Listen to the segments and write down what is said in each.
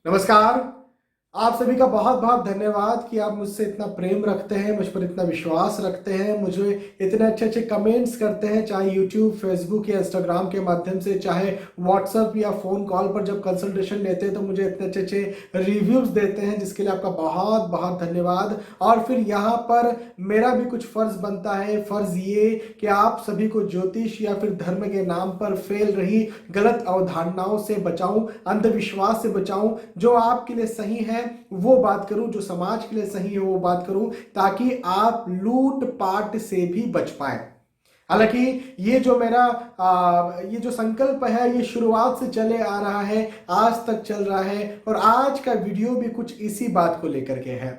नमस्कार। आप सभी का बहुत बहुत धन्यवाद कि आप मुझसे इतना प्रेम रखते हैं, मुझ पर इतना विश्वास रखते हैं, मुझे इतने अच्छे अच्छे कमेंट्स करते हैं, चाहे यूट्यूब, फेसबुक या इंस्टाग्राम के माध्यम से, चाहे व्हाट्सएप या फ़ोन कॉल पर जब कंसल्टेशन लेते हैं तो मुझे इतने अच्छे अच्छे रिव्यूज़ देते हैं, जिसके लिए आपका बहुत बहुत धन्यवाद। और फिर यहाँ पर मेरा भी कुछ फ़र्ज़ बनता है, फ़र्ज़ ये कि आप सभी को ज्योतिष या फिर धर्म के नाम पर फैल रही गलत अवधारणाओं से बचाऊं, अंधविश्वास से बचाऊं। जो आपके लिए सही है वो बात करूं, जो समाज के लिए सही है वो बात करूं, ताकि आप लूट पाट से भी बच पाए। हालांकि ये जो मेरा ये जो संकल्प है ये शुरुआत से चले आ रहा है, आज तक चल रहा है, और आज का वीडियो भी कुछ इसी बात को लेकर के है।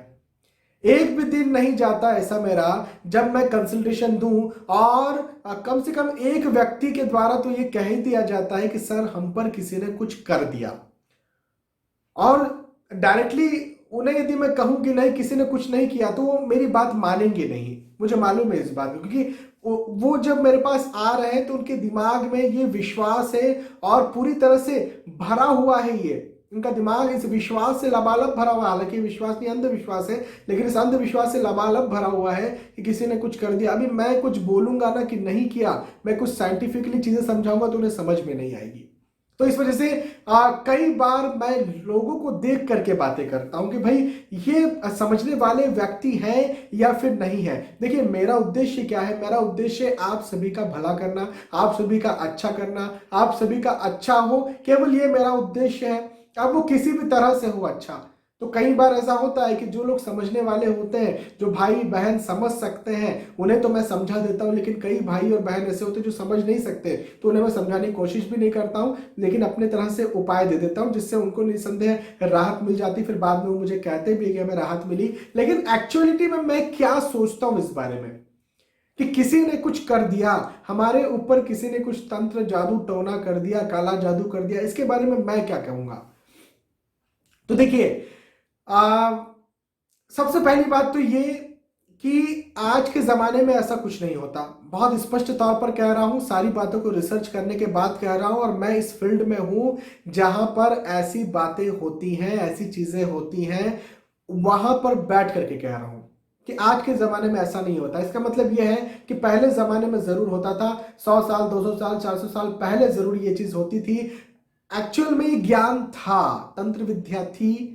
एक भी दिन नहीं जाता ऐसा मेरा जब मैं कंसल्टेशन दूं और कम से कम एक व्यक्ति के द्वारा तो ये कह ही दिया जाता है कि सर हम पर किसी ने कुछ कर दिया। और डायरेक्टली उन्हें यदि मैं कहूं कि नहीं किसी ने कुछ नहीं किया तो वो मेरी बात मानेंगे नहीं, मुझे मालूम है इस बात को, क्योंकि वो जब मेरे पास आ रहे हैं तो उनके दिमाग में ये विश्वास है और पूरी तरह से भरा हुआ है। ये उनका दिमाग इस विश्वास से लबालब भरा हुआ है। हालांकि विश्वास नहीं, अंधविश्वास है, लेकिन इस अंधविश्वास से लबालब भरा हुआ है कि किसी ने कुछ कर दिया। अभी मैं कुछ बोलूंगा ना कि नहीं किया, मैं कुछ साइंटिफिकली चीजें समझाऊंगा तो उन्हें समझ में नहीं आएगी। तो इस वजह से कई बार मैं लोगों को देख करके बातें करता हूं कि भाई ये समझने वाले व्यक्ति हैं या फिर नहीं है। देखिए मेरा उद्देश्य क्या है, मेरा उद्देश्य आप सभी का भला करना, आप सभी का अच्छा करना, आप सभी का अच्छा हो, केवल ये मेरा उद्देश्य है। अब वो किसी भी तरह से हो अच्छा। तो कई बार ऐसा होता है कि जो लोग समझने वाले होते हैं, जो भाई बहन समझ सकते हैं, उन्हें तो मैं समझा देता हूं, लेकिन कई भाई और बहन ऐसे होते हैं जो समझ नहीं सकते, तो उन्हें मैं समझाने की कोशिश भी नहीं करता हूं, लेकिन अपने तरह से उपाय दे देता हूं जिससे उनको निसंदेह राहत मिल जाती। फिर बाद में वो मुझे कहते भी कि हमें राहत मिली। लेकिन एक्चुअलिटी में मैं क्या सोचता हूं इस बारे में कि किसी ने कुछ कर दिया हमारे ऊपर, किसी ने कुछ तंत्र जादू टोना कर दिया, काला जादू कर दिया, इसके बारे में मैं क्या कहूंगा। तो देखिए सबसे पहली बात तो ये कि आज के ज़माने में ऐसा कुछ नहीं होता। बहुत स्पष्ट तौर पर कह रहा हूँ, सारी बातों को रिसर्च करने के बाद कह रहा हूँ, और मैं इस फील्ड में हूँ जहाँ पर ऐसी बातें होती हैं, ऐसी चीज़ें होती हैं, वहाँ पर बैठ करके कह रहा हूँ कि आज के ज़माने में ऐसा नहीं होता। इसका मतलब यह है कि पहले ज़माने में ज़रूर होता था, 100 साल 200 साल 400 साल पहले ज़रूर ये चीज़ होती थी। एक्चुअल में ये ज्ञान था, तंत्र विद्या थी,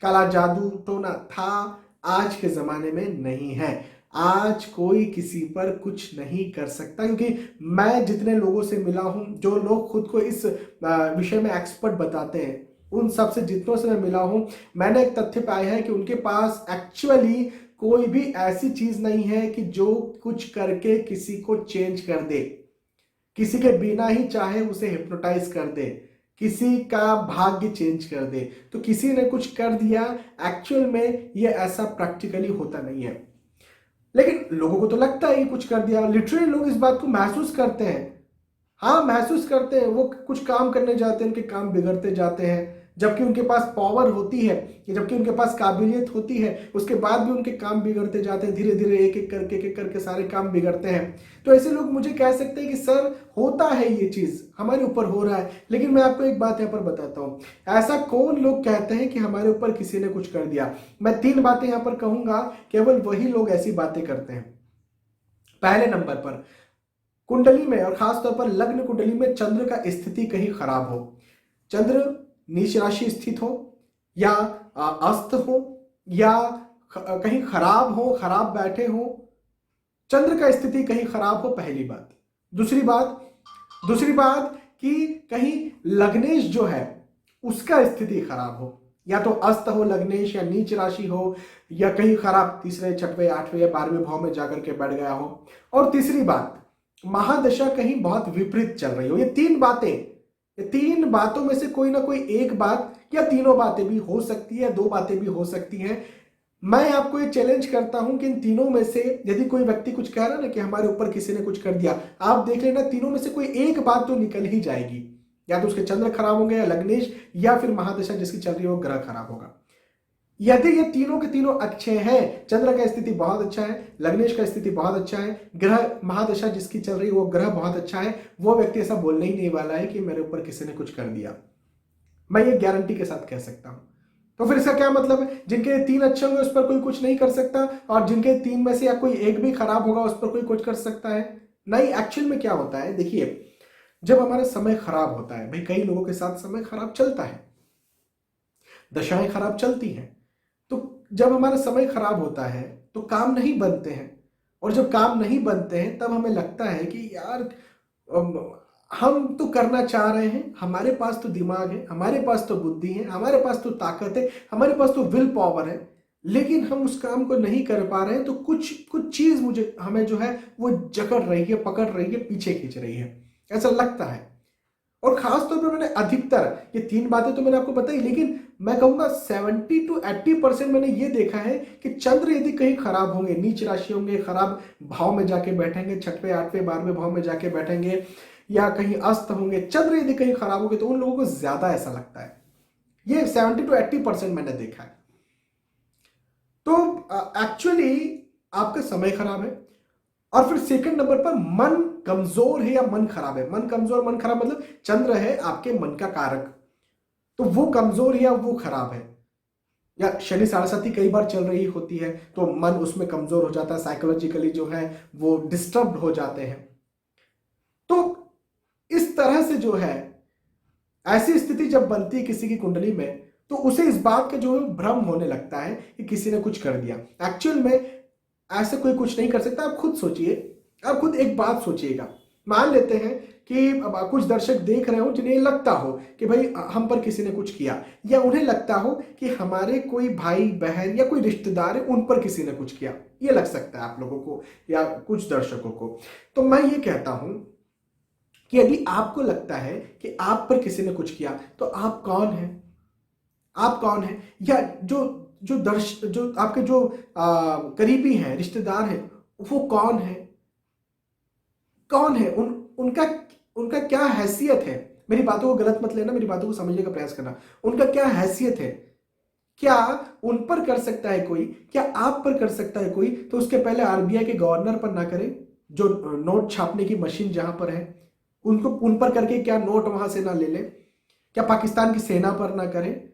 काला जादू टोना था। आज के जमाने में नहीं है। आज कोई किसी पर कुछ नहीं कर सकता, क्योंकि मैं जितने लोगों से मिला हूं, जो लोग खुद को इस विषय में एक्सपर्ट बताते हैं, उन सब से जितनों से मैं मिला हूं, मैंने एक तथ्य पाया है कि उनके पास एक्चुअली कोई भी ऐसी चीज नहीं है कि जो कुछ करके किसी को चेंज कर दे, किसी के बिना ही चाहे उसे हिप्नोटाइज कर दे, किसी का भाग्य चेंज कर दे। तो किसी ने कुछ कर दिया, एक्चुअल में ये ऐसा प्रैक्टिकली होता नहीं है, लेकिन लोगों को तो लगता है कि कुछ कर दिया। लिटरली लोग इस बात को महसूस करते हैं, हाँ महसूस करते हैं। वो कुछ काम करने जाते हैं, उनके काम बिगड़ते जाते हैं, जबकि उनके पास पावर होती है, जबकि उनके पास काबिलियत होती है, उसके बाद भी उनके काम बिगड़ते जाते हैं। धीरे धीरे एक एक करके सारे काम बिगड़ते हैं। तो ऐसे लोग मुझे कह सकते हैं कि सर होता है, ये चीज हमारे ऊपर हो रहा है। लेकिन मैं आपको एक बात यहाँ पर बताता हूँ, ऐसा कौन लोग कहते हैं कि हमारे ऊपर किसी ने कुछ कर दिया। मैं 3 बातें यहाँ पर कहूंगा, केवल वही लोग ऐसी बातें करते हैं। पहले नंबर पर, कुंडली में और खासतौर पर लग्न कुंडली में चंद्र का स्थिति कहीं खराब हो, चंद्र नीच राशि स्थित हो, या अस्त हो, या कहीं खराब हो, खराब बैठे हो, चंद्र का स्थिति कहीं खराब हो, पहली बात। दूसरी बात कि कहीं लग्नेश जो है उसका स्थिति खराब हो, या तो अस्त हो लग्नेश, या नीच राशि हो, या कहीं खराब तीसरे छठवें 8वें या 12वें भाव में जाकर के बैठ गया हो। और तीसरी बात, महादशा कहीं बहुत विपरीत चल रही हो। ये 3 बातें, ये 3 बातों में से कोई ना कोई एक बात या तीनों बातें भी हो सकती है, 2 बातें भी हो सकती हैं। मैं आपको ये चैलेंज करता हूं कि इन तीनों में से यदि कोई व्यक्ति कुछ कह रहा है ना कि हमारे ऊपर किसी ने कुछ कर दिया, आप देख लेना तीनों में से कोई एक बात तो निकल ही जाएगी। या तो उसके चंद्र खराब होंगे, या लग्नेश, या फिर महादशा जिसकी चल रही है वो ग्रह खराब होगा। यदि ये तीनों के तीनों अच्छे हैं, चंद्र का स्थिति बहुत अच्छा है, लग्नेश का स्थिति बहुत अच्छा है, ग्रह महादशा जिसकी चल रही है वो ग्रह बहुत अच्छा है, वो व्यक्ति ऐसा बोलने ही नहीं वाला है कि मेरे ऊपर किसी ने कुछ कर दिया। मैं ये गारंटी के साथ कह सकता हूं। तो फिर इसका क्या मतलब है? जिनके 3 अच्छे होंगे उस पर कोई कुछ नहीं कर सकता, और जिनके 3 में से या कोई एक भी खराब होगा उस पर कोई कुछ कर सकता है? नहीं। एक्चुअल में क्या होता है, देखिए, जब हमारा समय खराब होता है, भाई कई लोगों के साथ समय खराब चलता है, दशाएं खराब चलती हैं, तो जब हमारा समय खराब होता है तो काम नहीं बनते हैं, और जब काम नहीं बनते हैं तब हमें लगता है कि यार हम तो करना चाह रहे हैं, हमारे पास तो दिमाग है, हमारे पास तो बुद्धि है, हमारे पास तो ताकत है, हमारे पास तो विल पावर है, लेकिन हम उस काम को नहीं कर पा रहे हैं। तो कुछ कुछ चीज मुझे हमें जो है वो जकड़ रही है, पकड़ रही है, पीछे खींच रही है, ऐसा लगता है। और खास तौर पर मैंने अधिकतर, ये 3 बातें तो मैंने आपको बताई, लेकिन मैं कहूंगा 70 to 80% मैंने ये देखा है कि चंद्र यदि कहीं खराब होंगे, नीच राशि होंगे, खराब भाव में जाके बैठेंगे, 6वें 8वें 12वें भाव में जाके बैठेंगे, या कहीं अस्त होंगे, चंद्र यदि कहीं खराब होंगे, तो उन लोगों को ज्यादा ऐसा लगता है। ये 70 to 80% मैंने देखा है। तो एक्चुअली आपका समय खराब है। और फिर सेकंड नंबर पर मन कमजोर है या मन खराब है। मन कमजोर, मन खराब मतलब चंद्र है आपके मन का कारक, तो वो कमजोर है या वो खराब है, या शनि साढ़ेसाती कई बार चल रही होती है तो मन उसमें कमजोर हो जाता है, साइकोलॉजिकली जो है वो डिस्टर्ब हो जाते हैं। तो इस तरह से जो है ऐसी स्थिति जब बनती है किसी की कुंडली में, तो उसे इस बात का जो भ्रम होने लगता है कि किसी ने कुछ कर दिया। एक्चुअल में ऐसे कोई कुछ नहीं कर सकता। आप खुद सोचिए, आप खुद एक बात सोचिएगा। मान लेते हैं कि अब कुछ दर्शक देख रहे हो जिन्हें लगता हो कि भाई हम पर किसी ने कुछ किया, या उन्हें लगता हो कि हमारे कोई भाई बहन या कोई रिश्तेदार है उन पर किसी ने कुछ किया, ये लग सकता है आप लोगों को या कुछ दर्शकों को। तो मैं ये कहता हूं कि यदि आपको लगता है कि आप पर किसी ने कुछ किया, तो आप कौन हैं? आप कौन हैं? या जो आपके जो करीबी हैं, रिश्तेदार हैं, वो कौन है? कौन है? उनका उनका क्या हैसियत है? मेरी बातों को गलत मत लेना, मेरी बातों को समझने का प्रयास करना। उनका क्या हैसियत है? क्या उन पर कर सकता है कोई? क्या आप पर कर सकता है कोई? तो उसके पहले आरबीआई के गवर्नर पर ना करें, जो नोट छापने की मशीन जहां पर है उनको उन पर करके क्या नोट वहां से ना ले लें? क्या पाकिस्तान की सेना पर ना करें,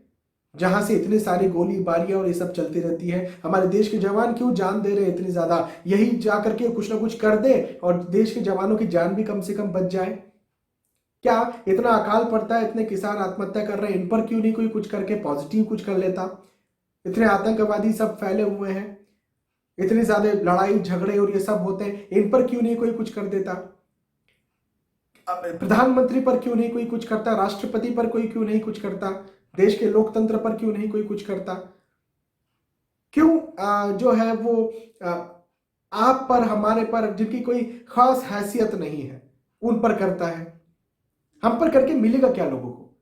जहां से इतनी सारी गोली बारियां और ये सब चलती रहती है? हमारे देश के जवान क्यों जान दे रहे हैं इतनी ज्यादा? यही जाकर के कुछ ना कुछ कर दे और देश के जवानों की जान भी कम से कम बच जाए। क्या इतना अकाल पड़ता है, इतने किसान आत्महत्या कर रहे हैं, इन पर क्यों नहीं कोई कुछ करके पॉजिटिव कुछ कर लेता? इतने आतंकवादी सब फैले हुए हैं, इतनी ज्यादा लड़ाई झगड़े और ये सब होते हैं, इन पर क्यों नहीं कोई कुछ कर देता? प्रधानमंत्री पर क्यों नहीं कोई कुछ करता? राष्ट्रपति पर कोई क्यों नहीं कुछ करता? देश के लोकतंत्र पर क्यों नहीं कोई कुछ करता? क्यों जो है वो आप पर, हमारे पर, जिनकी कोई खास हैसियत नहीं है, उन पर करता है? हम पर करके मिलेगा क्या लोगों को?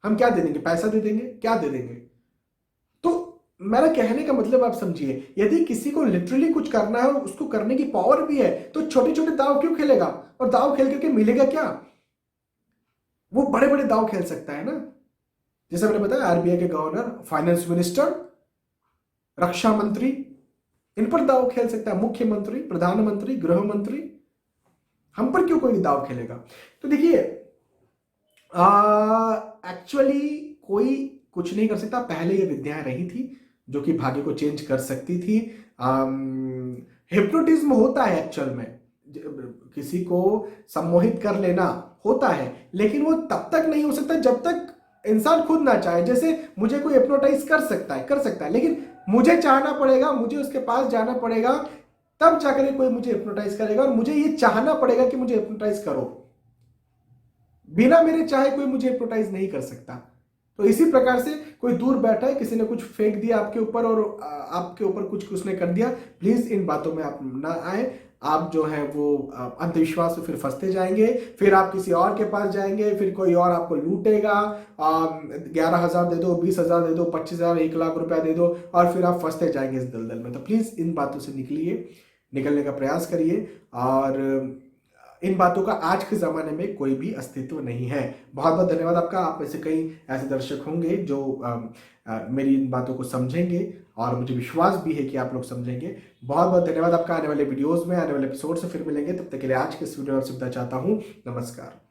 हम क्या दे देंगे? पैसा दे देंगे? क्या दे देंगे? तो मेरा कहने का मतलब आप समझिए, यदि किसी को लिटरली कुछ करना है और उसको करने की पावर भी है, तो छोटे छोटे दाव क्यों खेलेगा? और दाव खेल करके मिलेगा क्या? वो बड़े बड़े दाव खेल सकता है ना, जैसे मैंने बताया, आरबीआई के गवर्नर, फाइनेंस मिनिस्टर, रक्षा मंत्री, इन पर दाव खेल सकता है, मुख्यमंत्री, प्रधानमंत्री, गृह मंत्री। हम पर क्यों कोई दाव खेलेगा? तो देखिए, एक्चुअली कोई कुछ नहीं कर सकता। पहले ये विद्याएं रही थी जो कि भाग्य को चेंज कर सकती थी। हिप्नोटिज्म होता है एक्चुअल में, किसी को सम्मोहित कर लेना होता है, लेकिन वो तब तक नहीं हो सकता जब तक इंसान खुद ना चाहे। जैसे मुझे कोई हिप्नोटाइज कर सकता है, लेकिन मुझे चाहना पड़ेगा, मुझे उसके पास जाना पड़ेगा, तब जाकर कोई मुझे हिप्नोटाइज करेगा, और मुझे ये चाहना पड़ेगा कि मुझे हिप्नोटाइज करो। बिना मेरे चाहे कोई मुझे हिप्नोटाइज नहीं कर सकता। तो इसी प्रकार से कोई दूर बैठा है, किसी ने कुछ फेंक दिया आपके ऊपर और आपके ऊपर कुछ उसने कर दिया, प्लीज इन बातों में आप ना आए। आप जो है वो अंधविश्वास में फिर फंसते जाएंगे, फिर आप किसी और के पास जाएंगे, फिर कोई और आपको लूटेगा। 11,000 दे दो, 20,000 दे दो, 25,000, 1,00,000 रुपया दे दो, और फिर आप फंसते जाएंगे इस दलदल में। तो प्लीज इन बातों से निकलने का प्रयास करिए, और इन बातों का आज के ज़माने में कोई भी अस्तित्व नहीं है। बहुत बहुत धन्यवाद आपका। आप में से कई ऐसे दर्शक होंगे जो मेरी इन बातों को समझेंगे, और मुझे विश्वास भी है कि आप लोग समझेंगे। बहुत बहुत धन्यवाद आपका। आने वाले वीडियोस में, आने वाले एपिसोड से फिर मिलेंगे। तब तक के लिए आज के इस वीडियो में सुविधा चाहता हूँ। नमस्कार।